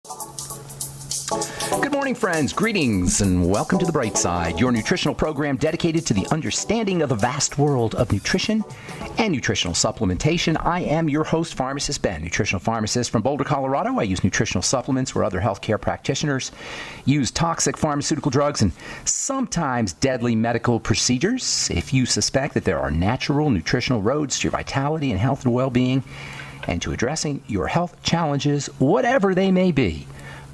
Good morning, friends. Greetings and welcome to The Bright Side, your nutritional program dedicated to the understanding of the vast world of nutrition and nutritional supplementation. I am your host, Pharmacist Ben, nutritional pharmacist from Boulder, Colorado. I use nutritional supplements where other healthcare practitioners use toxic pharmaceutical drugs and sometimes deadly medical procedures. If you suspect that there are natural nutritional roads to your vitality and health and well-being and to addressing your health challenges, whatever they may be,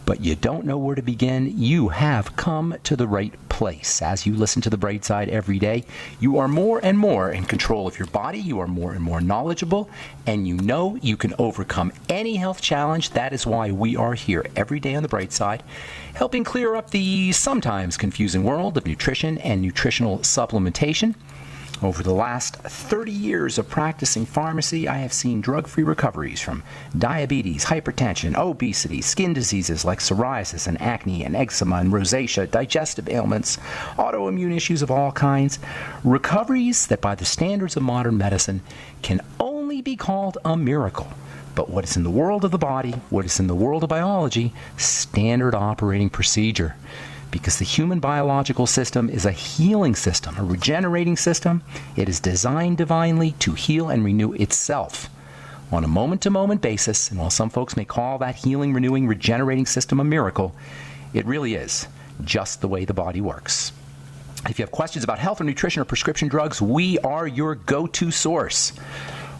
but you don't know where to begin, you have come to the right place. As you listen to The Bright Side every day, you are more and more in control of your body, you are more and more knowledgeable, and you know you can overcome any health challenge. That is why we are here every day on The Bright Side, helping clear up the sometimes confusing world of nutrition and nutritional supplementation. Over the last 30 years of practicing pharmacy, I have seen drug-free recoveries from diabetes, hypertension, obesity, skin diseases like psoriasis and acne and eczema and rosacea, digestive ailments, autoimmune issues of all kinds. Recoveries that by the standards of modern medicine can only be called a miracle. But what is in the world of the body, what is in the world of biology, standard operating procedure. Because the human biological system is a healing system, a regenerating system. It is designed divinely to heal and renew itself on a moment-to-moment basis. And while some folks may call that healing, renewing, regenerating system a miracle, it really is just the way the body works. If you have questions about health or nutrition or prescription drugs, we are your go-to source.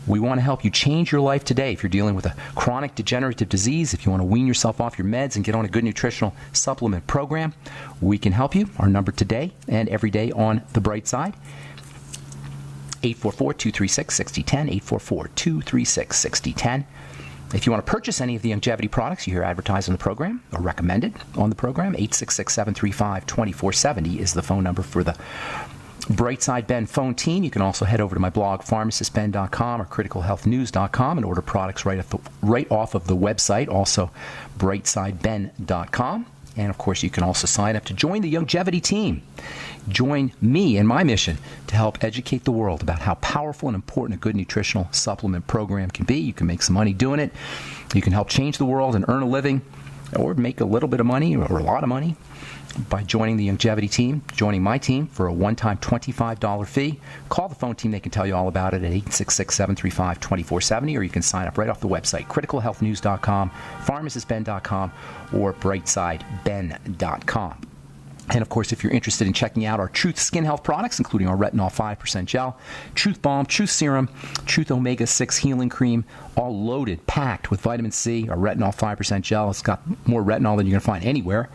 We want to help you change your life today. If you're dealing with a chronic degenerative disease, if you want to wean yourself off your meds and get on a good nutritional supplement program, we can help you. Our number today and every day on The Bright Side, 844-236-6010, 844-236-6010. If you want to purchase any of the longevity products you hear advertised on the program or recommended on the program, 866-735-2470 is the phone number for the Brightside Ben phone team. You can also head over to my blog, pharmacistben.com or criticalhealthnews.com, and order products right off of the website, also brightsideben.com. And, of course, you can also sign up to join the longevity team. Join me in my mission to help educate the world about how powerful and important a good nutritional supplement program can be. You can make some money doing it. You can help change the world and earn a living or make a little bit of money or a lot of money by joining the longevity team, joining my team for a one-time $25 fee. Call the phone team. They can tell you all about it at 866-735-2470, or you can sign up right off the website, criticalhealthnews.com, pharmacistben.com, or brightsideben.com. And, of course, if you're interested in checking out our Truth Skin Health products, including our Retinol 5% Gel, Truth Balm, Truth Serum, Truth Omega-6 Healing Cream, all loaded, packed with vitamin C, our Retinol 5% Gel. It's got more retinol than you're going to find anywhere.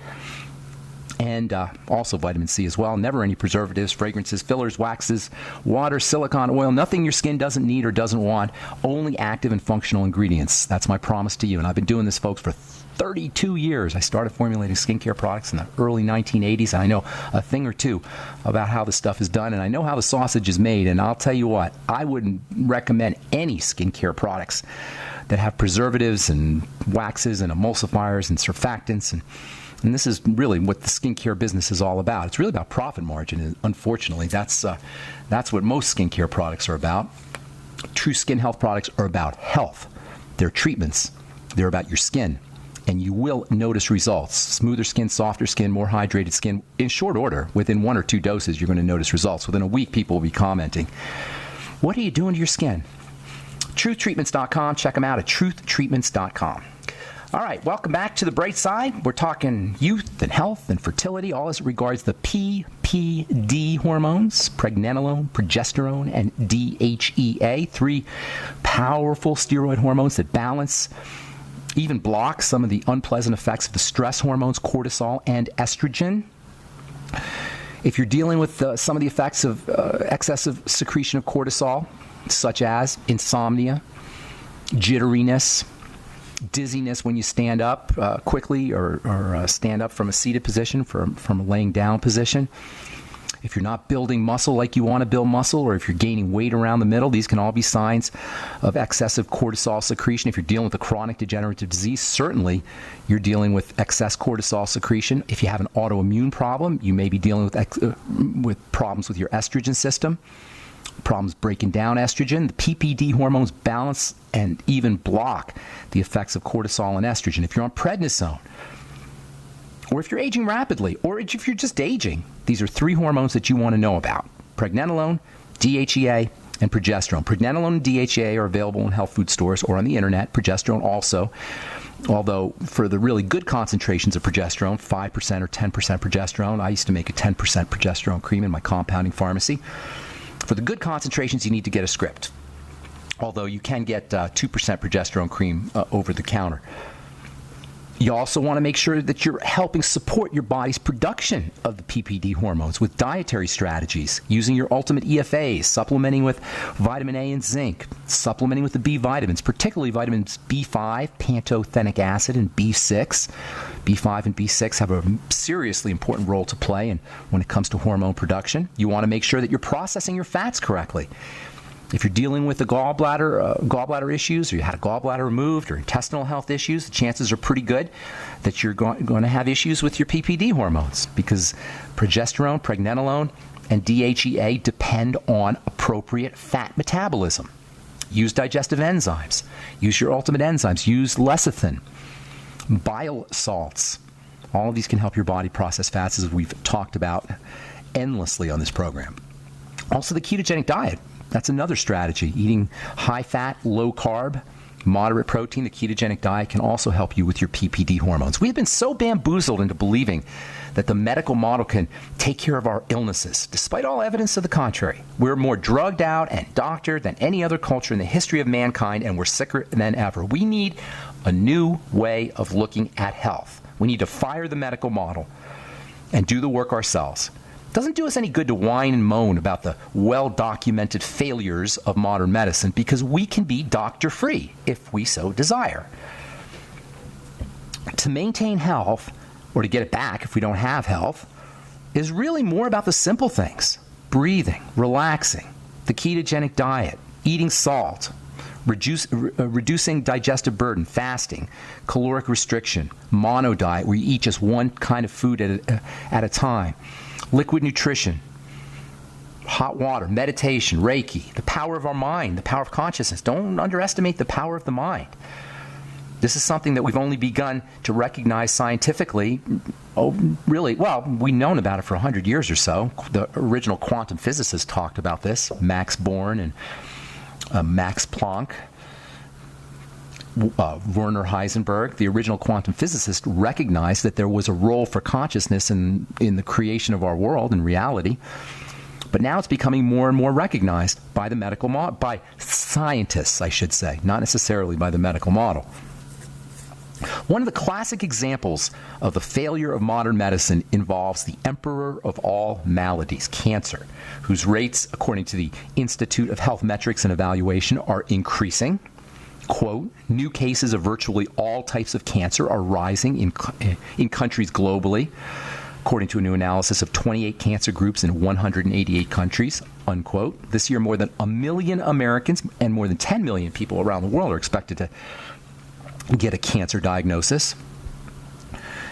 And also vitamin C as well. Never any preservatives, fragrances, fillers, waxes, water, silicone, oil, nothing your skin doesn't need or doesn't want, only active and functional ingredients. That's my promise to you. And I've been doing this, folks, for 32 years. I started formulating skincare products in the early 1980s, and I know a thing or two about how this stuff is done, and I know how the sausage is made. And I'll tell you what, I wouldn't recommend any skincare products that have preservatives and waxes and emulsifiers and surfactants and this is really what the skincare business is all about. It's really about profit margin, and unfortunately, that's what most skincare products are about. True skin health products are about health. They're treatments. They're about your skin, and you will notice results. Smoother skin, softer skin, more hydrated skin. In short order, within 1 or 2 doses, you're going to notice results. Within a week, people will be commenting, "What are you doing to your skin?" TruthTreatments.com. Check them out at TruthTreatments.com. All right, welcome back to The Bright Side. We're talking youth and health and fertility, all as it regards the PPD hormones, pregnenolone, progesterone, and DHEA, 3 powerful steroid hormones that balance, even block some of the unpleasant effects of the stress hormones, cortisol and estrogen. If you're dealing with some of the effects of excessive secretion of cortisol, such as insomnia, jitteriness, dizziness when you stand up quickly or stand up from a seated position, from a laying down position. If you're not building muscle like you want to build muscle, or if you're gaining weight around the middle, these can all be signs of excessive cortisol secretion. If you're dealing with a chronic degenerative disease, certainly you're dealing with excess cortisol secretion. If you have an autoimmune problem, you may be dealing with problems with your estrogen system. Problems breaking down estrogen. The PPD hormones balance and even block the effects of cortisol and estrogen. If you're on prednisone, or if you're aging rapidly, or if you're just aging, these are 3 hormones that you want to know about: pregnenolone, DHEA, and progesterone. Pregnenolone and DHEA are available in health food stores or on the internet. Progesterone also, although for the really good concentrations of progesterone, 5% or 10% progesterone. I used to make a 10% progesterone cream in my compounding pharmacy. For the good concentrations, you need to get a script, although you can get 2% progesterone cream over the counter. You also want to make sure that you're helping support your body's production of the PPD hormones with dietary strategies, using your ultimate EFAs, supplementing with vitamin A and zinc, supplementing with the B vitamins, particularly vitamins B5, pantothenic acid, and B6. B5 and B6 have a seriously important role to play when it comes to hormone production. You want to make sure that you're processing your fats correctly. If you're dealing with the gallbladder issues, or you had a gallbladder removed, or intestinal health issues, the chances are pretty good that you're going to have issues with your PPD hormones, because progesterone, pregnenolone, and DHEA depend on appropriate fat metabolism. Use digestive enzymes. Use your ultimate enzymes. Use lecithin, bile salts. All of these can help your body process fats, as we've talked about endlessly on this program. Also, the ketogenic diet. That's another strategy. Eating high fat, low carb, moderate protein, the ketogenic diet can also help you with your PPD hormones. We have been so bamboozled into believing that the medical model can take care of our illnesses, despite all evidence to the contrary. We're more drugged out and doctored than any other culture in the history of mankind, and we're sicker than ever. We need a new way of looking at health. We need to fire the medical model and do the work ourselves. It doesn't do us any good to whine and moan about the well-documented failures of modern medicine, because we can be doctor-free if we so desire. To maintain health, or to get it back if we don't have health, is really more about the simple things: breathing, relaxing, the ketogenic diet, eating salt, reducing digestive burden, fasting, caloric restriction, mono diet, where you eat just one kind of food at a time, liquid nutrition, hot water, meditation, Reiki, the power of our mind, the power of consciousness. Don't underestimate the power of the mind. This is something that we've only begun to recognize scientifically. We've known about it for 100 years or so. The original quantum physicists talked about this, Max Born and Max Planck, Werner Heisenberg. The original quantum physicist recognized that there was a role for consciousness in the creation of our world and reality. But now it's becoming more and more recognized by the medical by scientists, I should say, not necessarily by the medical model. One of the classic examples of the failure of modern medicine involves the emperor of all maladies, cancer, whose rates, according to the Institute of Health Metrics and Evaluation, are increasing. Quote, new cases of virtually all types of cancer are rising in countries globally, according to a new analysis of 28 cancer groups in 188 countries, unquote. This year, more than 1 million Americans and more than 10 million people around the world are expected to get a cancer diagnosis.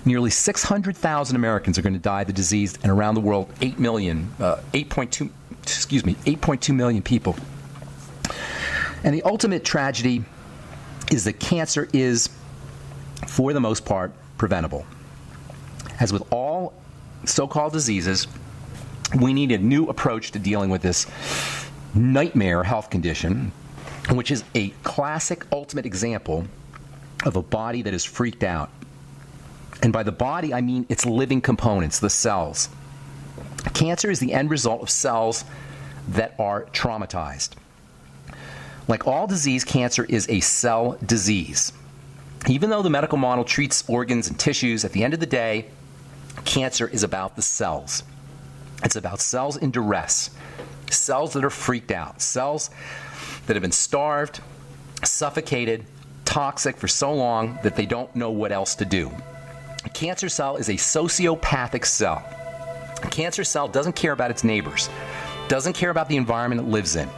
Nearly 600,000 Americans are going to die of the disease, and around the world, 8.2 million people. And the ultimate tragedy is that cancer is, for the most part, preventable. As with all so-called diseases, we need a new approach to dealing with this nightmare health condition, which is a classic ultimate example of a body that is freaked out. And by the body, I mean its living components, the cells. Cancer is the end result of cells that are traumatized. Like all disease, cancer is a cell disease. Even though the medical model treats organs and tissues, at the end of the day, cancer is about the cells. It's about cells in duress, cells that are freaked out, cells that have been starved, suffocated, toxic for so long that they don't know what else to do. A cancer cell is a sociopathic cell. A cancer cell doesn't care about its neighbors, doesn't care about the environment it lives in.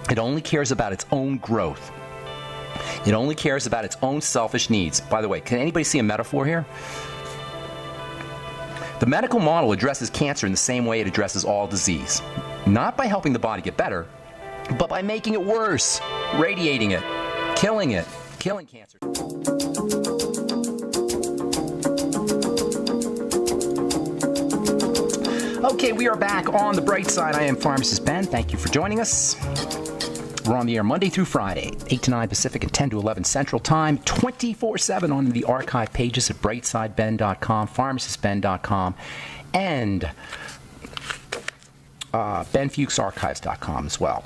It only cares about its own growth. It only cares about its own selfish needs. By the way, can anybody see a metaphor here? The medical model addresses cancer in the same way it addresses all disease. Not by helping the body get better, but by making it worse, radiating it, killing cancer. Okay, we are back on the bright side. I am Pharmacist Ben. Thank you for joining us. We're on the air Monday through Friday, 8 to 9 Pacific and 10 to 11 Central Time, 24/7 on the archive pages at brightsideben.com, pharmacistben.com, and benfuchsarchives.com as well.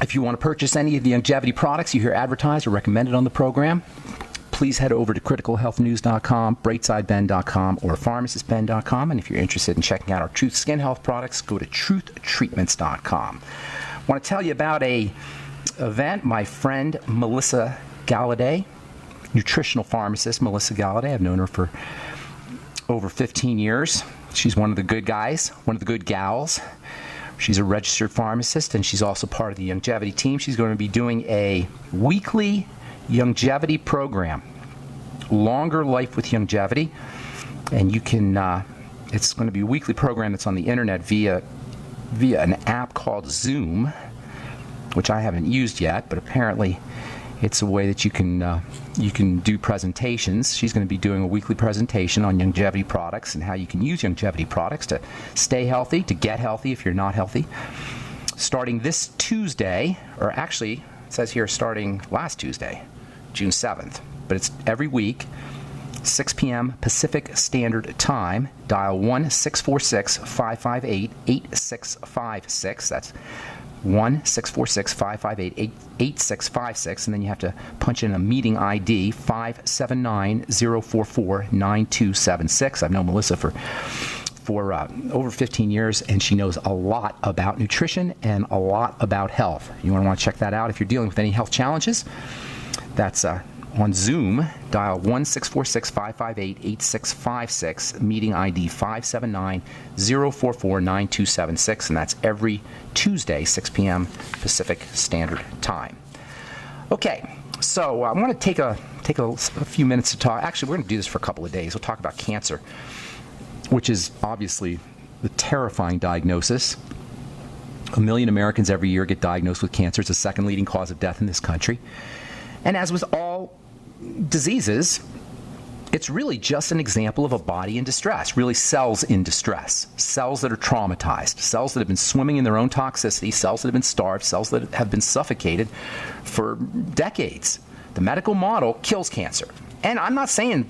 If you want to purchase any of the longevity products you hear advertised or recommended on the program, please head over to criticalhealthnews.com, brightsideben.com, or pharmacistben.com. And if you're interested in checking out our Truth Skin Health products, go to truthtreatments.com. I want to tell you about a event. My friend Melissa Galladay, nutritional pharmacist Melissa Galladay. I've known her for over 15 years. She's one of the good guys, one of the good gals. She's a registered pharmacist, and she's also part of the longevity team. She's going to be doing a weekly longevity program, Longer Life with Longevity. And you can, it's going to be a weekly program that's on the internet via an app called Zoom, which I haven't used yet, but apparently it's a way that you can do presentations. She's going to be doing a weekly presentation on longevity products and how you can use longevity products to stay healthy, to get healthy if you're not healthy. Starting this Tuesday, or actually it says here starting last Tuesday, June 7th, but it's every week, 6 p.m. Pacific Standard Time. Dial 1-646-558-8656. That's 1-646-558-8656. And then you have to punch in a meeting ID, 579-044-9276. I've known Melissa for over 15 years, and she knows a lot about nutrition and a lot about health. You want to check that out if you're dealing with any health challenges. That's on Zoom. Dial 1-646-558-8656, meeting ID 579-044-9276, and that's every Tuesday, 6 p.m. Pacific Standard Time. Okay, so I want to take a few minutes to talk. Actually, we're going to do this for a couple of days. We'll talk about cancer, which is obviously the terrifying diagnosis. 1 million Americans every year get diagnosed with cancer. It's the second leading cause of death in this country. And as with all diseases, it's really just an example of a body in distress, really cells in distress, cells that are traumatized, cells that have been swimming in their own toxicity, cells that have been starved, cells that have been suffocated for decades. The medical model kills cancer. And I'm not saying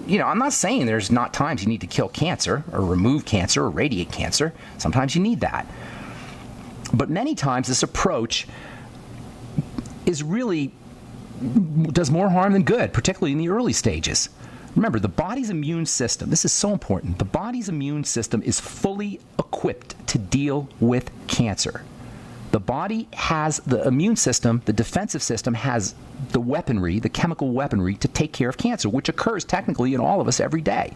there's not times you need to kill cancer or remove cancer or radiate cancer. Sometimes you need that. But many times this approach does more harm than good, particularly in the early stages. Remember, the body's immune system, this is so important, the body's immune system is fully equipped to deal with cancer. The body has the immune system, the defensive system has the weaponry, the chemical weaponry to take care of cancer, which occurs technically in all of us every day.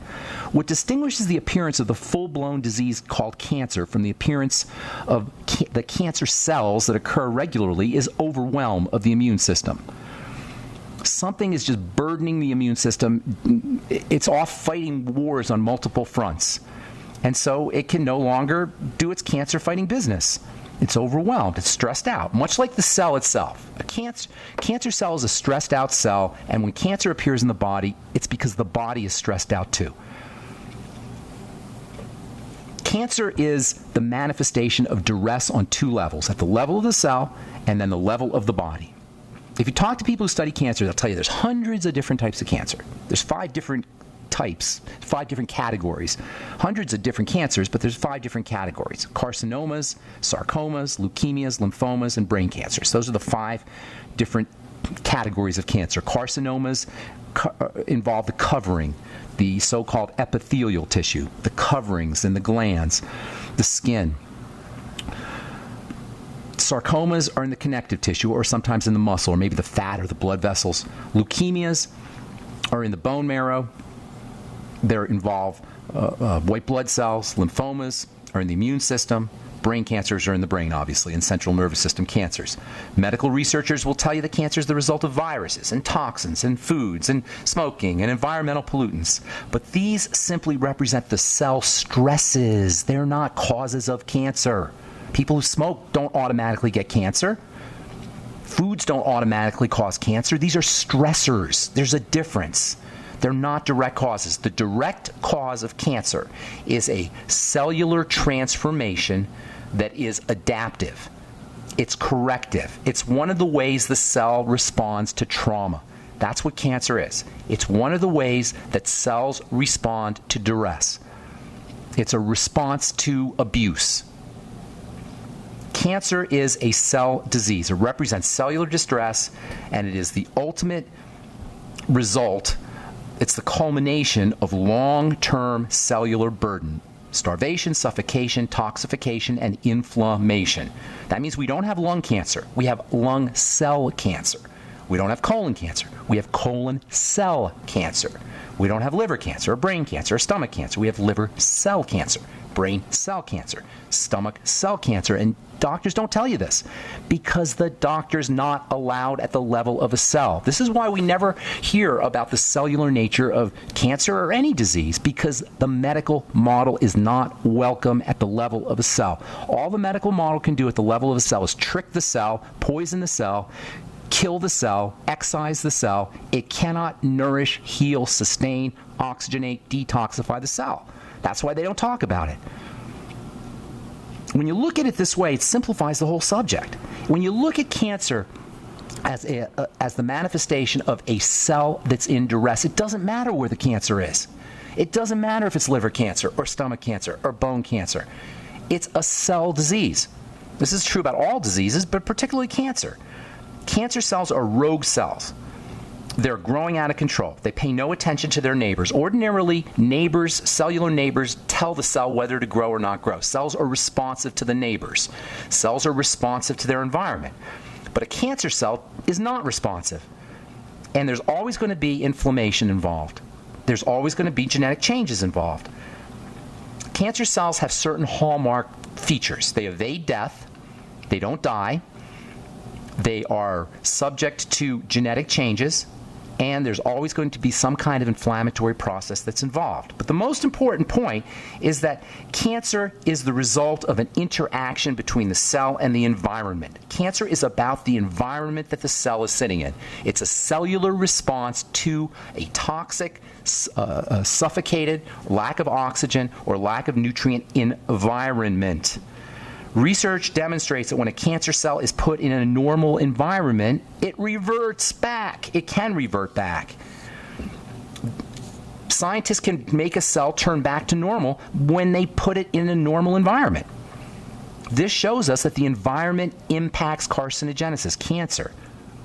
What distinguishes the appearance of the full-blown disease called cancer from the appearance of the cancer cells that occur regularly is overwhelm of the immune system. Something is just burdening the immune system. It's off fighting wars on multiple fronts. And so it can no longer do its cancer-fighting business. It's overwhelmed. It's stressed out, much like the cell itself. A cancer cell is a stressed out cell, and when cancer appears in the body, it's because the body is stressed out too. Cancer is the manifestation of duress on two levels, at the level of the cell and then the level of the body. If you talk to people who study cancer, they'll tell you there's hundreds of different types of cancer. There's 5 different types, 5 different categories. Hundreds of different cancers, but there's 5 different categories. Carcinomas, sarcomas, leukemias, lymphomas, and brain cancers. Those are the 5 different categories of cancer. Carcinomas involve the covering, the so-called epithelial tissue, the coverings in the glands, the skin. Sarcomas are in the connective tissue or sometimes in the muscle or maybe the fat or the blood vessels. Leukemias are in the bone marrow. They involve white blood cells. Lymphomas are in the immune system. Brain cancers are in the brain, obviously, and central nervous system cancers. Medical researchers will tell you that cancer is the result of viruses and toxins and foods and smoking and environmental pollutants. But these simply represent the cell stresses. They're not causes of cancer. People who smoke don't automatically get cancer. Foods don't automatically cause cancer. These are stressors. There's a difference. They're not direct causes. The direct cause of cancer is a cellular transformation that is adaptive. It's corrective. It's one of the ways the cell responds to trauma. That's what cancer is. It's one of the ways that cells respond to duress. It's a response to abuse. Cancer is a cell disease. It represents cellular distress, and it is the ultimate result. It's the culmination of long-term cellular burden. Starvation, suffocation, toxification, and inflammation. That means we don't have lung cancer. We have lung cell cancer. We don't have colon cancer. We have colon cell cancer. We don't have liver cancer or brain cancer or stomach cancer. We have liver cell cancer, brain cell cancer, stomach cell cancer. And doctors don't tell you this because the doctor's not allowed at the level of a cell. This is why we never hear about the cellular nature of cancer or any disease, because the medical model is not welcome at the level of a cell. All the medical model can do at the level of a cell is trick the cell, poison the cell, kill the cell, excise the cell. It cannot nourish, heal, sustain, oxygenate, detoxify the cell. That's why they don't talk about it. When you look at it this way, it simplifies the whole subject. When you look at cancer as the manifestation of a cell that's in duress, it doesn't matter where the cancer is. It doesn't matter if it's liver cancer or stomach cancer or bone cancer. It's a cell disease. This is true about all diseases, but particularly cancer. Cancer cells are rogue cells. They're growing out of control. They pay no attention to their neighbors. Ordinarily, neighbors, cellular neighbors, tell the cell whether to grow or not grow. Cells are responsive to the neighbors. Cells are responsive to their environment. But a cancer cell is not responsive. And there's always going to be inflammation involved. There's always going to be genetic changes involved. Cancer cells have certain hallmark features. They evade death. They don't die. They are subject to genetic changes, and there's always going to be some kind of inflammatory process that's involved. But the most important point is that cancer is the result of an interaction between the cell and the environment. Cancer is about the environment that the cell is sitting in. It's a cellular response to a toxic, suffocated, lack of oxygen, or lack of nutrient environment. Research demonstrates that when a cancer cell is put in a normal environment, it reverts back. It can revert back. Scientists can make a cell turn back to normal when they put it in a normal environment. This shows us that the environment impacts carcinogenesis, cancer.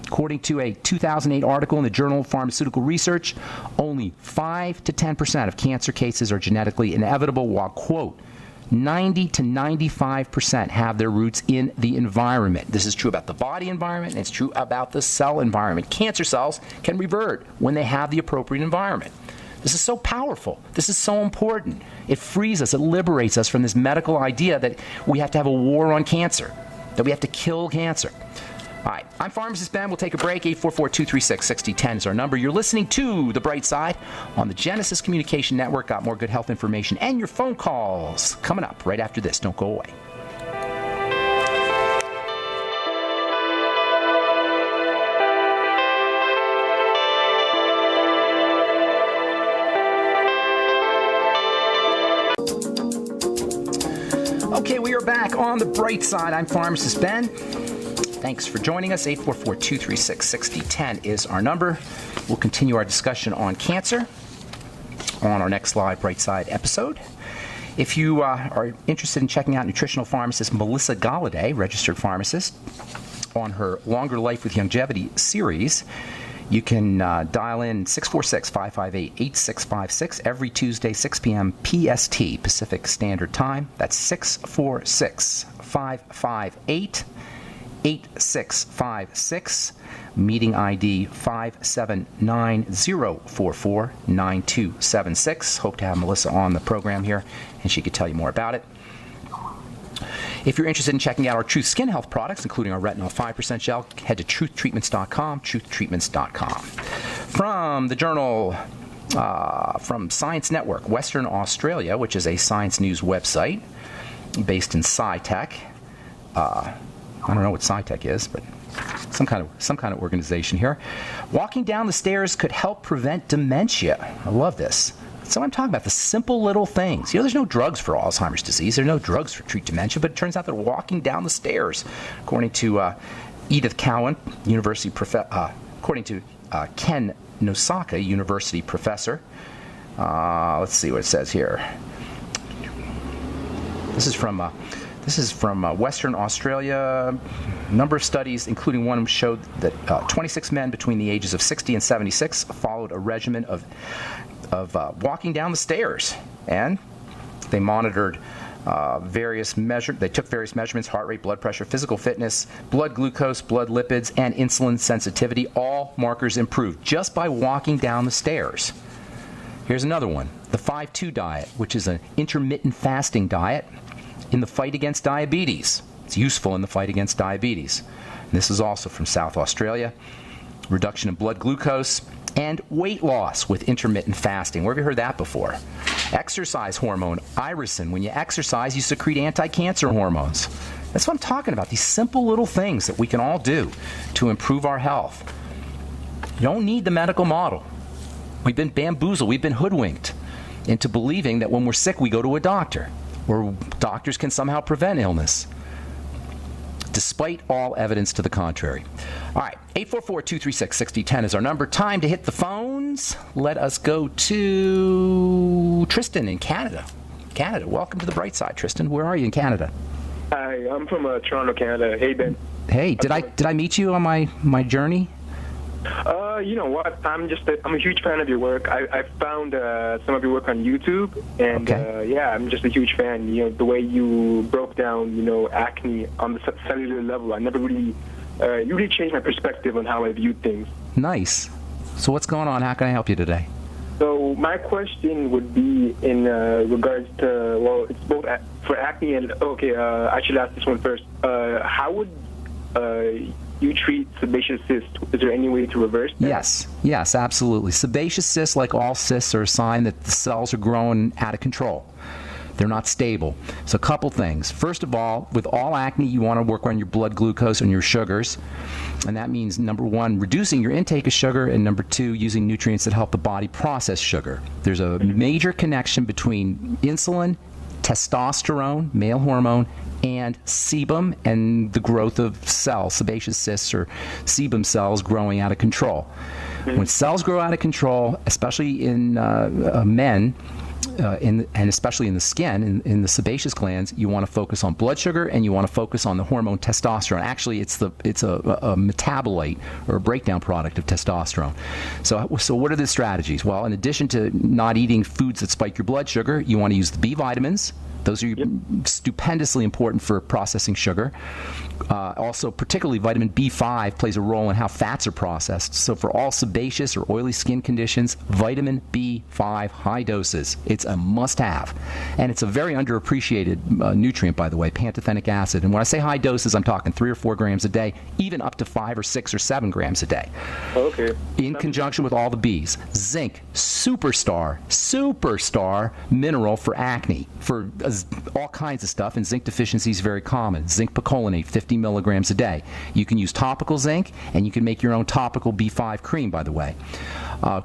According to a 2008 article in the Journal of Pharmaceutical Research, only 5 to 10% of cancer cases are genetically inevitable, while, quote, 90 to 95% have their roots in the environment. This is true about the body environment, and it's true about the cell environment. Cancer cells can revert when they have the appropriate environment. This is so powerful. This is so important. It frees us. It liberates us from this medical idea that we have to have a war on cancer, that we have to kill cancer. All right, I'm Pharmacist Ben. We'll take a break. 844-236-6010 is our number. You're listening to The Bright Side on the Genesis Communication Network. Got more good health information and your phone calls coming up right after this. Don't go away. Okay, we are back on The Bright Side. I'm Pharmacist Ben. Thanks for joining us. 844-236-6010 is our number. We'll continue our discussion on cancer on our next live Bright Side episode. If you are interested in checking out nutritional pharmacist Melissa Galladay, registered pharmacist, on her Longer Life with Longevity series, you can dial in 646-558-8656 every Tuesday, 6 p.m. PST, Pacific Standard Time. That's 646-558-8656. 8656, meeting ID 579-044-9276. Hope to have Melissa on the program here, and she could tell you more about it. If you're interested in checking out our Truth Skin Health products, including our Retinol 5% gel, head to truthtreatments.com, truthtreatments.com. From the journal, from Science Network, Western Australia, which is a science news website based in SciTech, I don't know what SciTech is, but some kind of organization here. Walking down the stairs could help prevent dementia. I love this. So I'm talking about the simple little things. There's no drugs for Alzheimer's disease. There are no drugs for treat dementia, but it turns out that walking down the stairs, according to Edith Cowan, according to Ken Nosaka, university professor. Let's see what it says here. This is from Western Australia. A number of studies, including one, showed that 26 men between the ages of 60 and 76 followed a regimen of walking down the stairs, and they monitored They took various measurements: heart rate, blood pressure, physical fitness, blood glucose, blood lipids, and insulin sensitivity. All markers improved just by walking down the stairs. Here's another one: the 5-2 diet, which is an intermittent fasting diet in the fight against diabetes. It's useful in the fight against diabetes. And this is also from South Australia. Reduction in blood glucose and weight loss with intermittent fasting. Where have you heard that before? Exercise hormone, irisin. When you exercise, you secrete anti-cancer hormones. That's what I'm talking about, these simple little things that we can all do to improve our health. You don't need the medical model. We've been bamboozled, we've been hoodwinked into believing that when we're sick, we go to a doctor, or doctors can somehow prevent illness, despite all evidence to the contrary. All right, 844-236-6010 is our number. Time to hit the phones. Let us go to Tristan in Canada. Welcome to the bright side, Tristan. Where are you in Canada? Hi, I'm from Toronto, Canada. Hey, Ben. Hey, did I meet you on my journey? You know what? I'm a huge fan of your work. I found some of your work on YouTube, and okay. I'm just a huge fan. The way you broke down, acne on the cellular level. I never really, you really changed my perspective on how I viewed things. Nice. So what's going on? How can I help you today? So my question would be in regards to, well, it's both for acne and, I should ask this one first. How would you treat sebaceous cysts? Is there any way to reverse that? Yes, absolutely. Sebaceous cysts, like all cysts, are a sign that the cells are growing out of control. They're not stable. So a couple things. First of all, with all acne, you want to work on your blood glucose and your sugars. And that means, number one, reducing your intake of sugar, and number two, using nutrients that help the body process sugar. There's a major connection between insulin, testosterone, male hormone, and sebum and the growth of cells, sebaceous cysts or sebum cells growing out of control. When cells grow out of control, especially in men, and especially in the skin, in the sebaceous glands, you want to focus on blood sugar and you want to focus on the hormone testosterone. Actually, it's a metabolite or a breakdown product of testosterone. So what are the strategies? Well, in addition to not eating foods that spike your blood sugar, you want to use the B vitamins. Those are stupendously important for processing sugar. Also, particularly vitamin B5 plays a role in how fats are processed. So for all sebaceous or oily skin conditions, vitamin B5, high doses. It's a must-have. And it's a very underappreciated nutrient, by the way, pantothenic acid. And when I say high doses, I'm talking 3 or 4 grams a day, even up to 5 or 6 or 7 grams a day. Okay. In conjunction with all the Bs. Zinc, superstar mineral for acne, for all kinds of stuff, and zinc deficiency is very common. Zinc picolinate, 50 milligrams a day. You can use topical zinc, and you can make your own topical B5 cream, by the way.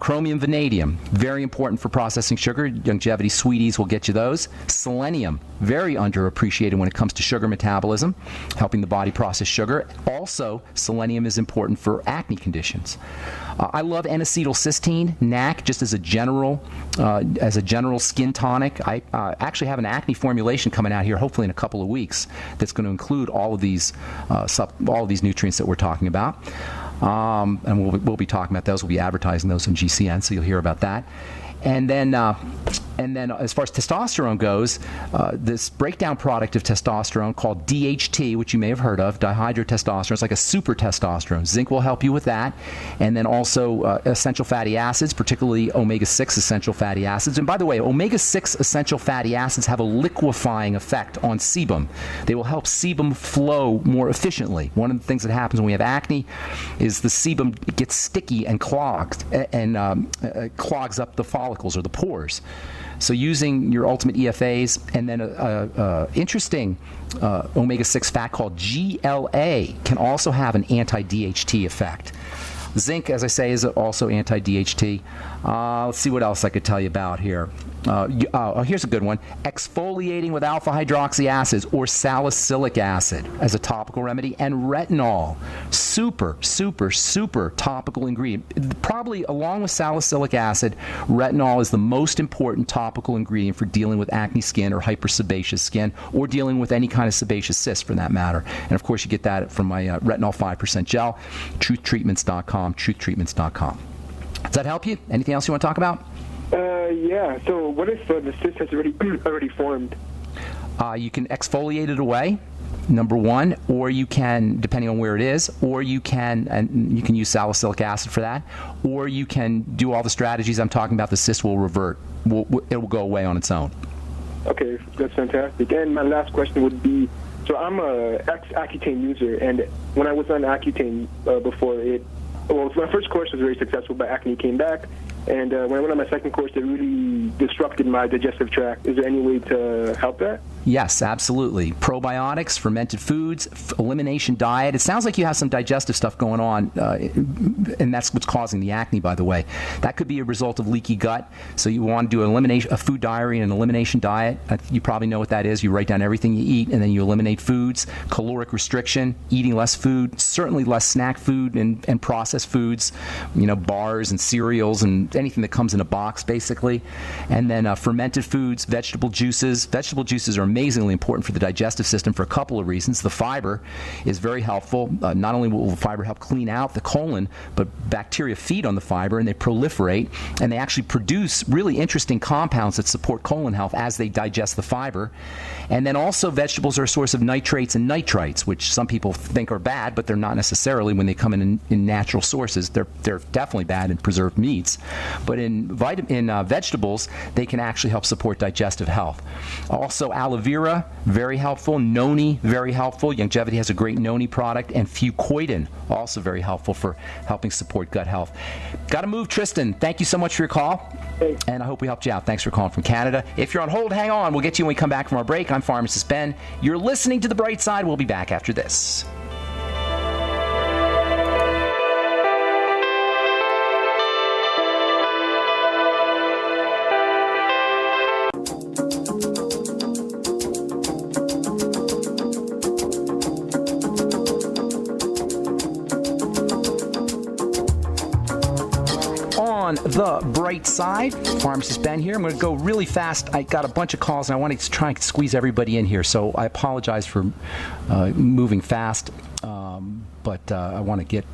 Chromium, vanadium, very important for processing sugar. Longevity Sweeties will get you those. Selenium, very underappreciated when it comes to sugar metabolism, helping the body process sugar. Also, selenium is important for acne conditions. I love N-acetylcysteine, NAC, just as a general skin tonic. I actually have an acne formulation coming out here, hopefully in a couple of weeks, that's going to include all of these nutrients that we're talking about. And we'll be talking about those. We'll be advertising those on GCN, so you'll hear about that. And then as far as testosterone goes, this breakdown product of testosterone called DHT, which you may have heard of, dihydrotestosterone, it's like a super testosterone. Zinc will help you with that. And then also essential fatty acids, particularly omega-6 essential fatty acids. And by the way, omega-6 essential fatty acids have a liquefying effect on sebum. They will help sebum flow more efficiently. One of the things that happens when we have acne is the sebum gets sticky and clogged and clogs up the follicles or the pores. So using your ultimate EFAs and then interesting omega-6 fat called GLA can also have an anti-DHT effect. Zinc, as I say, is also anti-DHT. Let's see what else I could tell you about here. Here's a good one. Exfoliating with alpha hydroxy acids or salicylic acid as a topical remedy, and retinol. Super, super, super topical ingredient. Probably along with salicylic acid, retinol is the most important topical ingredient for dealing with acne skin or hypersebaceous skin, or dealing with any kind of sebaceous cyst for that matter. And of course, you get that from my retinol 5% gel, truthtreatments.com, truthtreatments.com. Does that help you? Anything else you want to talk about? Yeah. So what if the cyst has already formed? You can exfoliate it away, number one, or you can, depending on where it is, or you can use salicylic acid for that, or you can do all the strategies I'm talking about. The cyst will revert. It will go away on its own. Okay, that's fantastic. And my last question would be, so I'm a ex-Accutane user, and when I was on Accutane before my first course was very successful, but acne came back. And when I went on my second course, it really disrupted my digestive tract. Is there any way to help that? Yes, absolutely. Probiotics, fermented foods, elimination diet. It sounds like you have some digestive stuff going on, and that's what's causing the acne, by the way. That could be a result of leaky gut. So you want to do a food diary and an elimination diet. You probably know what that is. You write down everything you eat, and then you eliminate foods. Caloric restriction, eating less food, certainly less snack food and processed foods, bars and cereals and anything that comes in a box, basically. And then fermented foods, vegetable juices. Vegetable juices are amazingly important for the digestive system for a couple of reasons. The fiber is very helpful. Not only will the fiber help clean out the colon, but bacteria feed on the fiber and they proliferate, and they actually produce really interesting compounds that support colon health as they digest the fiber. And then also vegetables are a source of nitrates and nitrites, which some people think are bad, but they're not necessarily when they come in natural sources. They're definitely bad in preserved meats. But in vegetables, they can actually help support digestive health. Also, aloe vera, very helpful. Noni, very helpful. Youngevity has a great noni product. And fucoidan, also very helpful for helping support gut health. Got to move, Tristan. Thank you so much for your call. Thanks. And I hope we helped you out. Thanks for calling from Canada. If you're on hold, hang on. We'll get you when we come back from our break. I'm Pharmacist Ben. You're listening to The Bright Side. We'll be back after this. On the bright side, Pharmacist Ben here. I'm going to go really fast. I got a bunch of calls, and I want to try and squeeze everybody in here, so I apologize for moving fast. But I want to get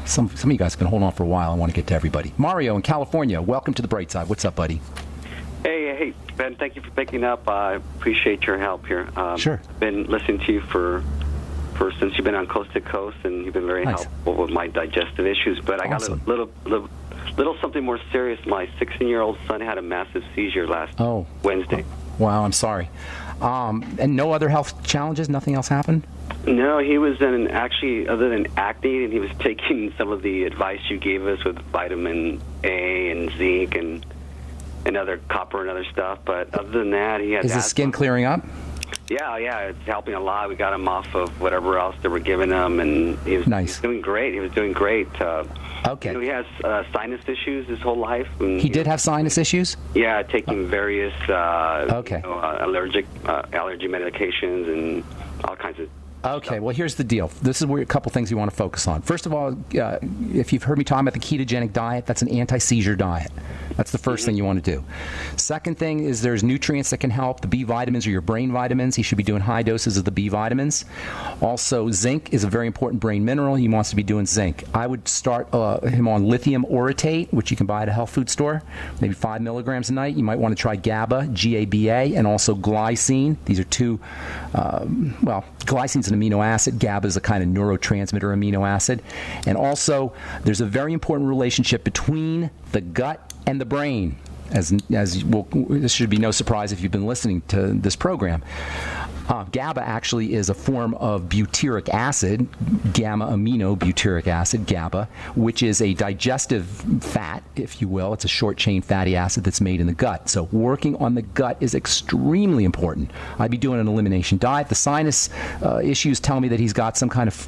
some of you guys have been holding on for a while. I want to get to everybody. Mario in California, welcome to the bright side. What's up, buddy? Hey, Ben. Thank you for picking up. I appreciate your help here. Sure. Been listening to you for since you've been on Coast to Coast, and you've been very helpful with my digestive issues. But awesome. I got a little something more serious. My 16-year-old son had a massive seizure last Wednesday. Wow, I'm sorry. And no other health challenges? Nothing else happened? No, he was actually, other than acne, and he was taking some of the advice you gave us with vitamin A and zinc and other copper and other stuff. But other than that, he had Is his skin clearing up? Yeah, it's helping a lot. We got him off of whatever else they were giving him, and he was doing great. He was doing great. Okay. He has sinus issues his whole life. And, he did have sinus issues? Yeah, taking various allergy medications and all kinds of Okay, well, here's the deal. This is where a couple things you want to focus on. First of all, if you've heard me talking about the ketogenic diet, that's an anti-seizure diet. That's the first thing you want to do. Second thing is there's nutrients that can help. The B vitamins are your brain vitamins. He should be doing high doses of the B vitamins. Also, zinc is a very important brain mineral. He wants to be doing zinc. I would start him on lithium orotate, which you can buy at a health food store, maybe 5 milligrams a night. You might want to try GABA, G-A-B-A, and also glycine. These are two, glycine's an amino acid. GABA is a kind of neurotransmitter amino acid. And also, there's a very important relationship between the gut and the brain. This should be no surprise if you've been listening to this program. GABA actually is a form of butyric acid, gamma-aminobutyric acid, GABA, which is a digestive fat, if you will. It's a short-chain fatty acid that's made in the gut. So working on the gut is extremely important. I'd be doing an elimination diet. The sinus issues tell me that he's got some kind of,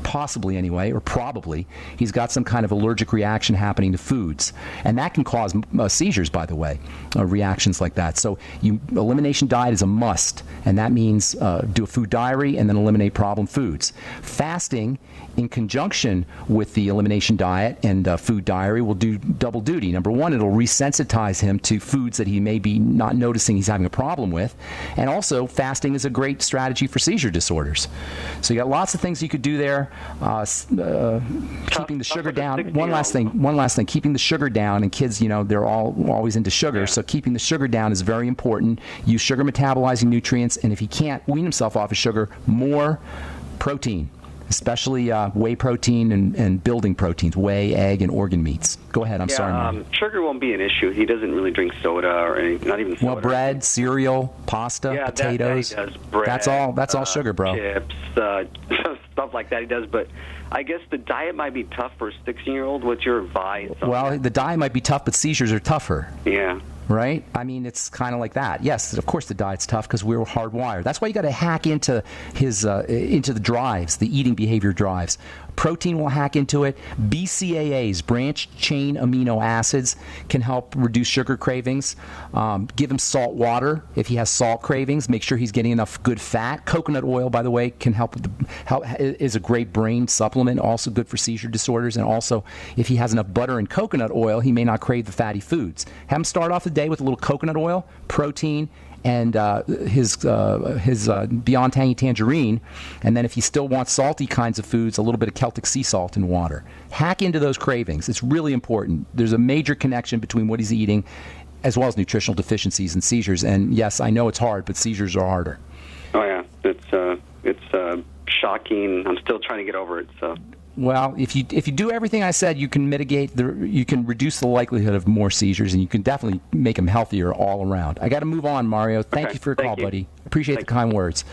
possibly anyway, or probably, he's got some kind of allergic reaction happening to foods. And that can cause seizures, by the way, reactions like that. So elimination diet is a must, and that means do a food diary and then eliminate problem foods. Fasting in conjunction with the elimination diet and food diary will do double duty. Number one, it'll resensitize him to foods that he may be not noticing he's having a problem with. And also, fasting is a great strategy for seizure disorders. So you got lots of things you could do there. Keeping the sugar down. One last thing. Keeping the sugar down. And kids, they're always into sugar. Yeah. So keeping the sugar down is very important. Use sugar metabolizing nutrients. And if he can't wean himself off of sugar, more protein. Especially whey protein and building proteins, whey, egg, and organ meats. Go ahead. I'm sorry. Sugar won't be an issue. He doesn't really drink soda or anything, not even soda. Well, bread, cereal, pasta, potatoes. That he does. Bread, that's all sugar, bro. Chips, stuff like that he does. But I guess the diet might be tough for a 16-year-old. What's your advice? Well, the diet might be tough, but seizures are tougher. Yeah. Right? I mean, it's kind of like that. Yes, of course the diet's tough because we're hardwired. That's why you got to hack into into the drives, the eating behavior drives. Protein will hack into it. BCAAs, branched chain amino acids, can help reduce sugar cravings. Give him salt water if he has salt cravings. Make sure he's getting enough good fat. Coconut oil, by the way, can help is a great brain supplement, also good for seizure disorders. And also, if he has enough butter and coconut oil, he may not crave the fatty foods. Have him start off the day with a little coconut oil, protein, and his Beyond Tangy Tangerine, and then if he still wants salty kinds of foods, a little bit of Celtic sea salt and water. Hack into those cravings. It's really important. There's a major connection between what he's eating as well as nutritional deficiencies and seizures. And yes, I know it's hard, but seizures are harder. Oh yeah, it's shocking. I'm still trying to get over it. So. Well, if you do everything I said, you can you can reduce the likelihood of more seizures, and you can definitely make them healthier all around. I got to move on, Mario. Thank you for your call, buddy. Appreciate the kind words.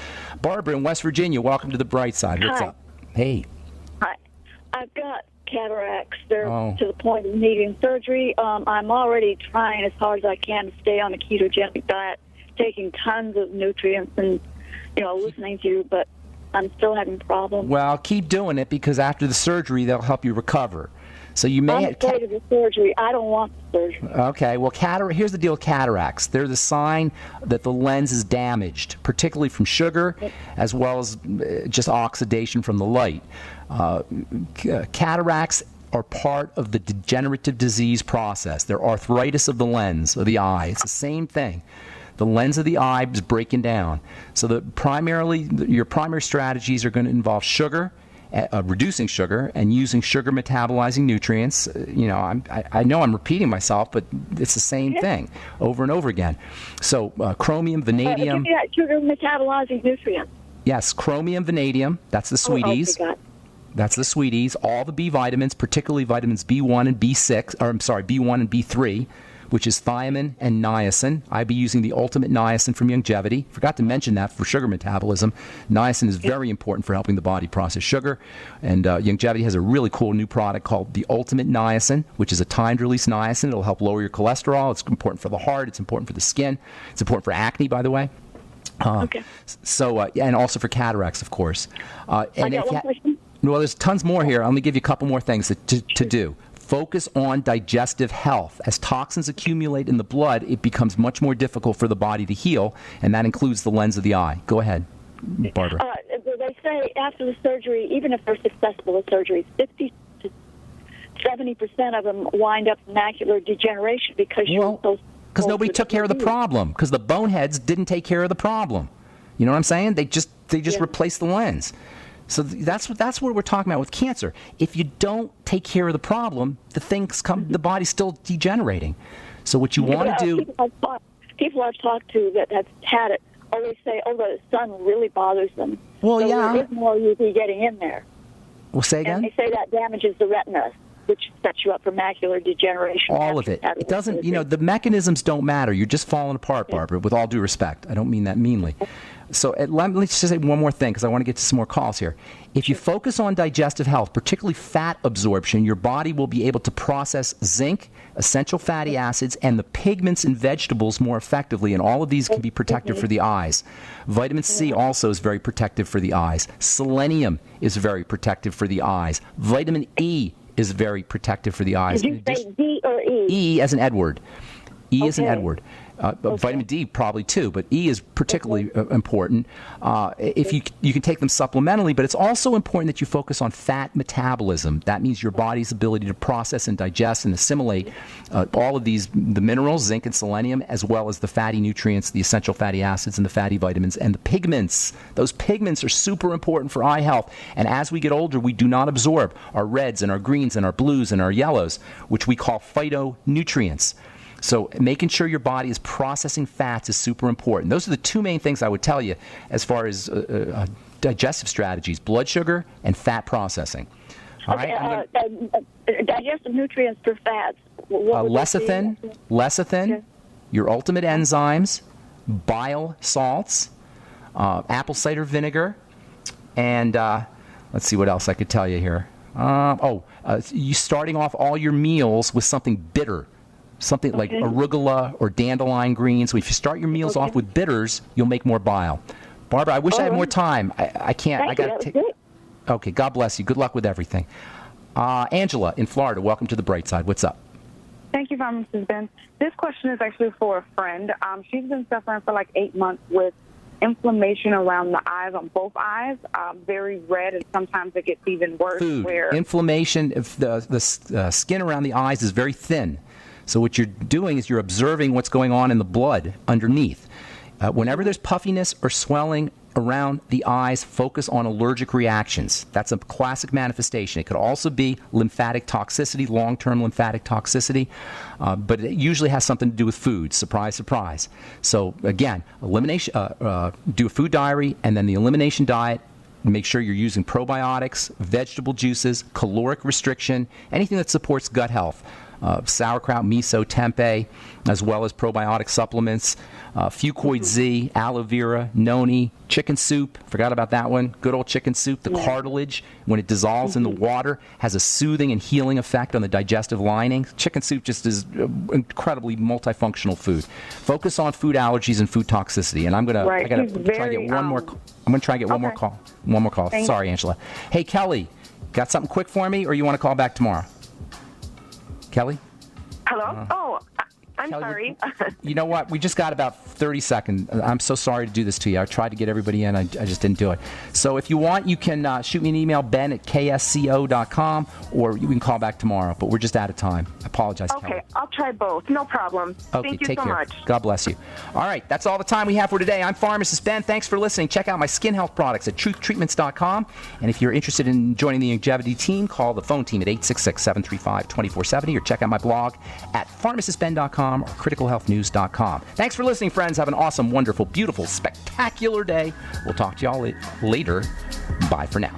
Barbara in West Virginia, welcome to the bright side. What's up? Hey. Hi. I've got cataracts. They're to the point of needing surgery. I'm already trying as hard as I can to stay on a ketogenic diet, taking tons of nutrients and listening to you, but I'm still having problems. Well, keep doing it because after the surgery, they'll help you recover. So you may. I'm afraid of the surgery. I don't want the surgery. Okay. Well, here's the deal with cataracts. They're the sign that the lens is damaged, particularly from sugar, as well as just oxidation from the light. Cataracts are part of the degenerative disease process. They're arthritis of the lens, of the eye. It's the same thing. The lens of the eye is breaking down. So your primary strategies are going to involve sugar, reducing sugar, and using sugar metabolizing nutrients. I know I'm repeating myself, but it's the same thing over and over again. So chromium, vanadium. Sugar metabolizing nutrients. Yes, chromium, vanadium. That's the sweeties. That's the sweeties. All the B vitamins, particularly vitamins B1 and B1 and B3. Which is thiamine and niacin. I'd be using the Ultimate Niacin from Youngevity. Forgot to mention that for sugar metabolism. Niacin is very important for helping the body process sugar. And Youngevity has a really cool new product called the Ultimate Niacin, which is a timed-release niacin. It'll help lower your cholesterol. It's important for the heart. It's important for the skin. It's important for acne, by the way. So, and also for cataracts, of course. I got one question. Well, there's tons more here. Let me give you a couple more things to do. Focus on digestive health. As toxins accumulate in the blood, it becomes much more difficult for the body to heal, and that includes the lens of the eye. Go ahead, Barbara. They say after the surgery, even if they're successful with surgery, 50 to 70% of them wind up in macular degeneration because because nobody took care of the problem, because the boneheads didn't take care of the problem. You know what I'm saying? They just replaced the lens. So that's what we're talking about with cancer. If you don't take care of the problem, the body's still degenerating. So what you want to do... People I've talked to that have had it always say, the sun really bothers them. Well, so yeah. there is more UV getting in there. Well, say again? And they say that damages the retina, which sets you up for macular degeneration. All of it. It doesn't, the mechanisms don't matter. You're just falling apart, Barbara, with all due respect. I don't mean that meanly. So let me just say one more thing because I want to get to some more calls here. If you focus on digestive health, particularly fat absorption, your body will be able to process zinc, essential fatty acids, and the pigments in vegetables more effectively, and all of these can be protective for the eyes. Vitamin C also is very protective for the eyes. Selenium is very protective for the eyes. Vitamin E is very protective for the eyes. Did you say D or E? E as in Edward. E as in Edward. Vitamin D probably too, but E is particularly important. If you can take them supplementally, but it's also important that you focus on fat metabolism. That means your body's ability to process and digest and assimilate all of the minerals, zinc and selenium, as well as the fatty nutrients, the essential fatty acids and the fatty vitamins, and the pigments. Those pigments are super important for eye health. And as we get older, we do not absorb our reds and our greens and our blues and our yellows, which we call phytonutrients. So making sure your body is processing fats is super important. Those are the two main things I would tell you as far as digestive strategies: blood sugar and fat processing. All right. Digestive nutrients for fats. Lecithin, your ultimate enzymes, bile salts, apple cider vinegar, and let's see what else I could tell you here. You starting off all your meals with something bitter. Something like arugula or dandelion greens. So if you start your meals off with bitters, you'll make more bile. Barbara, I wish I had more time. I can't. I got to take. Okay, God bless you. Good luck with everything. Angela in Florida, welcome to the Bright Side. What's up? Thank you, Mrs. Ben. This question is actually for a friend. She's been suffering for like 8 months with inflammation around the eyes, on both eyes, very red, and sometimes it gets even worse. Food. Inflammation, if the skin around the eyes is very thin. So what you're doing is you're observing what's going on in the blood underneath. Whenever there's puffiness or swelling around the eyes, focus on allergic reactions. That's a classic manifestation. It could also be lymphatic toxicity, long-term lymphatic toxicity, but it usually has something to do with food. Surprise, surprise. So again, elimination. Do a food diary, and then the elimination diet. Make sure you're using probiotics, vegetable juices, caloric restriction, anything that supports gut health. Sauerkraut, miso, tempeh, as well as probiotic supplements, Fucoid Z, aloe vera, noni, chicken soup. Forgot about that one. Good old chicken soup. The cartilage, when it dissolves in the water, has a soothing and healing effect on the digestive lining. Chicken soup just is incredibly multifunctional food. Focus on food allergies and food toxicity. And I'm gonna try to get one more. I'm gonna try to get one more call. One more call. Sorry, Angela. Hey, Kelly, got something quick for me, or you want to call back tomorrow? Kelly? Hello? I'm Kelly, sorry. You know what? We just got about 30 seconds. I'm so sorry to do this to you. I tried to get everybody in. I just didn't do it. So if you want, you can shoot me an email, ben@ksco.com, or you can call back tomorrow. But we're just out of time. I apologize, Okay, Kelly. I'll try both. No problem. Okay, Thank you take so care. much. God bless you. All right, that's all the time we have for today. I'm Pharmacist Ben. Thanks for listening. Check out my skin health products at truthtreatments.com. And if you're interested in joining the longevity team, call the phone team at 866-735-2470, or check out my blog at pharmacistben.com or criticalhealthnews.com. Thanks for listening, friends. Have an awesome, wonderful, beautiful, spectacular day. We'll talk to y'all later. Bye for now.